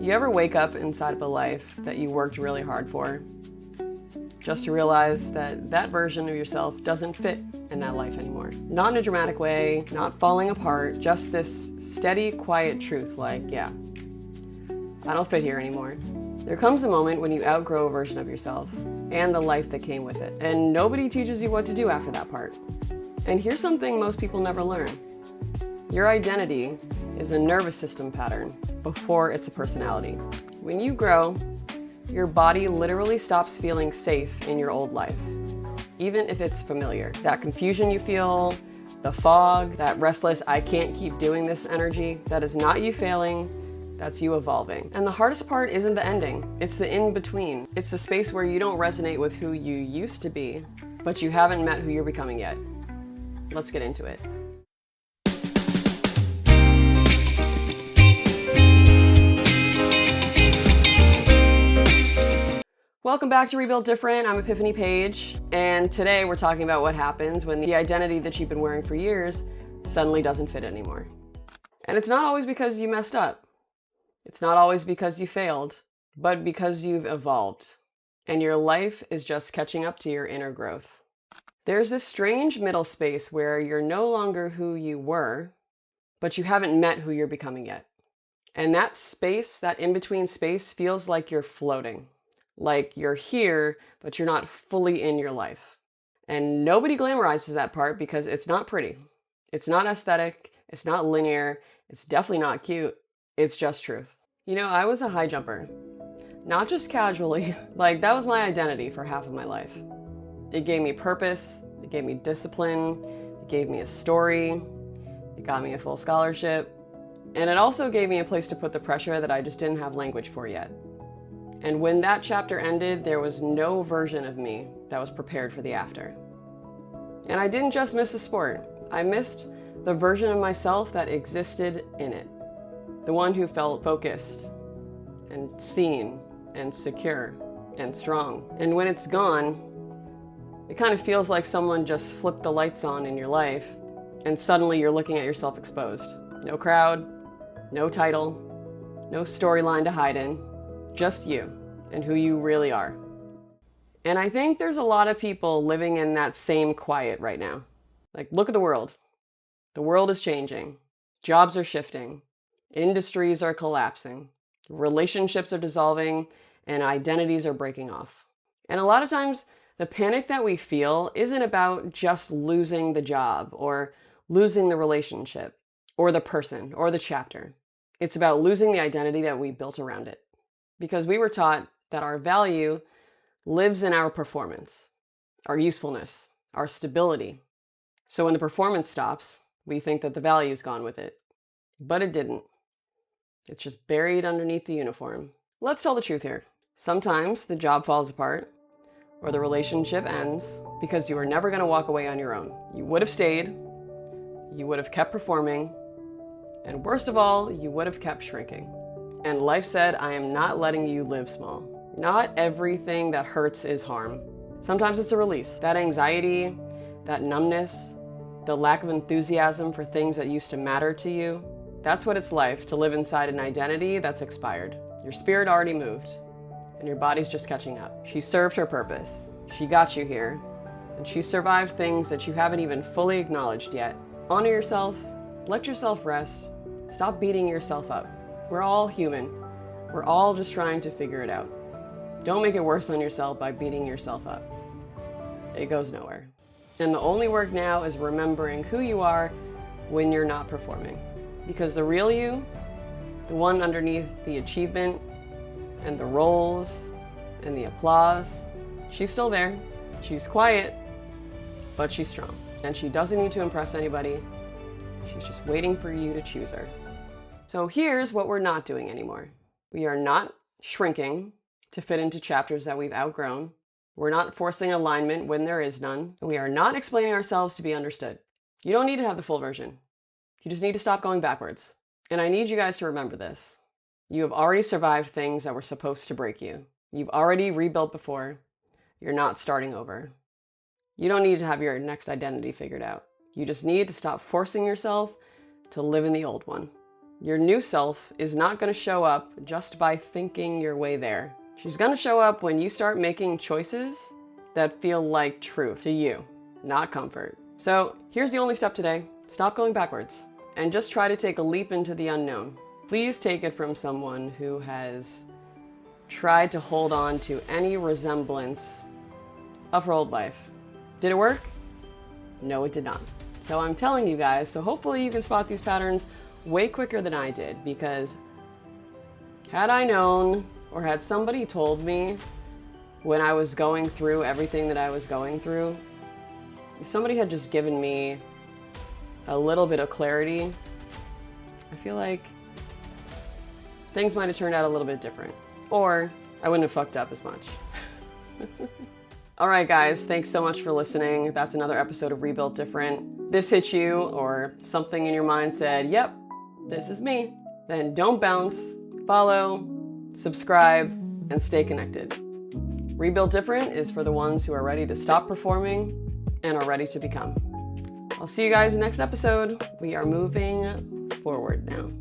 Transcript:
You ever wake up inside of a life that you worked really hard for, just to realize that that version of yourself doesn't fit in that life anymore? Not in a dramatic way, not falling apart, just this steady, quiet truth like, yeah, I don't fit here anymore. There comes a moment when you outgrow a version of yourself and the life that came with it, and nobody teaches you what to do after that part. And here's something most people never learn. Your identity is a nervous system pattern before it's a personality. When you grow, your body literally stops feeling safe in your old life, even if it's familiar. That confusion you feel, the fog, that restless, I can't keep doing this energy, that is not you failing, that's you evolving. And the hardest part isn't the ending, it's the in-between. It's the space where you don't resonate with who you used to be, but you haven't met who you're becoming yet. Let's get into it. Welcome back to Rebuild Different. I'm Epiphany Paige, and today we're talking about what happens when the identity that you've been wearing for years suddenly doesn't fit anymore. And it's not always because you messed up. It's not always because you failed, but because you've evolved, and your life is just catching up to your inner growth. There's this strange middle space where you're no longer who you were, but you haven't met who you're becoming yet. And that space, that in-between space, feels like you're floating. Like you're here, but you're not fully in your life. And nobody glamorizes that part because it's not pretty. It's not aesthetic. It's not linear. It's definitely not cute. It's just truth. You know, I was a high jumper. Not just casually. Like, that was my identity for half of my life. It gave me purpose. It gave me discipline. It gave me a story. It got me a full scholarship. And it also gave me a place to put the pressure that I just didn't have language for yet. And when that chapter ended, there was no version of me that was prepared for the after. And I didn't just miss the sport. I missed the version of myself that existed in it. The one who felt focused and seen and secure and strong. And when it's gone, it kind of feels like someone just flipped the lights on in your life and suddenly you're looking at yourself exposed. No crowd, no title, no storyline to hide in. Just you and who you really are. And I think there's a lot of people living in that same quiet right now. Like, look at the world. The world is changing. Jobs are shifting. Industries are collapsing. Relationships are dissolving and identities are breaking off. And a lot of times the panic that we feel isn't about just losing the job or losing the relationship or the person or the chapter. It's about losing the identity that we built around it. Because we were taught that our value lives in our performance, our usefulness, our stability. So when the performance stops, we think that the value's gone with it. But it didn't. It's just buried underneath the uniform. Let's tell the truth here. Sometimes the job falls apart or the relationship ends because you were never going to walk away on your own. You would have stayed, you would have kept performing, and worst of all, you would have kept shrinking. And life said, I am not letting you live small. Not everything that hurts is harm. Sometimes it's a release. That anxiety, that numbness, the lack of enthusiasm for things that used to matter to you, that's what it's like to live inside an identity that's expired. Your spirit already moved, and your body's just catching up. She served her purpose. She got you here, and she survived things that you haven't even fully acknowledged yet. Honor yourself, let yourself rest, stop beating yourself up. We're all human. We're all just trying to figure it out. Don't make it worse on yourself by beating yourself up. It goes nowhere. And the only work now is remembering who you are when you're not performing. Because the real you, the one underneath the achievement and the roles and the applause, she's still there. She's quiet, but she's strong. And she doesn't need to impress anybody. She's just waiting for you to choose her. So here's what we're not doing anymore. We are not shrinking to fit into chapters that we've outgrown. We're not forcing alignment when there is none. And we are not explaining ourselves to be understood. You don't need to have the full version. You just need to stop going backwards. And I need you guys to remember this. You have already survived things that were supposed to break you. You've already rebuilt before. You're not starting over. You don't need to have your next identity figured out. You just need to stop forcing yourself to live in the old one. Your new self is not going to show up just by thinking your way there. She's going to show up when you start making choices that feel like truth to you, not comfort. So here's the only step today. Stop going backwards and just try to take a leap into the unknown. Please take it from someone who has tried to hold on to any resemblance of her old life. Did it work? No, it did not. So I'm telling you guys, so hopefully you can spot these patterns way quicker than I did, because had I known, or had somebody told me when I was going through everything that I was going through, if somebody had just given me a little bit of clarity, I feel like things might have turned out a little bit different, or I wouldn't have fucked up as much. All right, guys, thanks so much for listening. That's another episode of Rebuilt Different. This hit you, or something in your mind said, yep, this is me. Then don't bounce, follow, subscribe, and stay connected. Rebuilt Different is for the ones who are ready to stop performing and are ready to become. I'll see you guys next episode. We are moving forward now.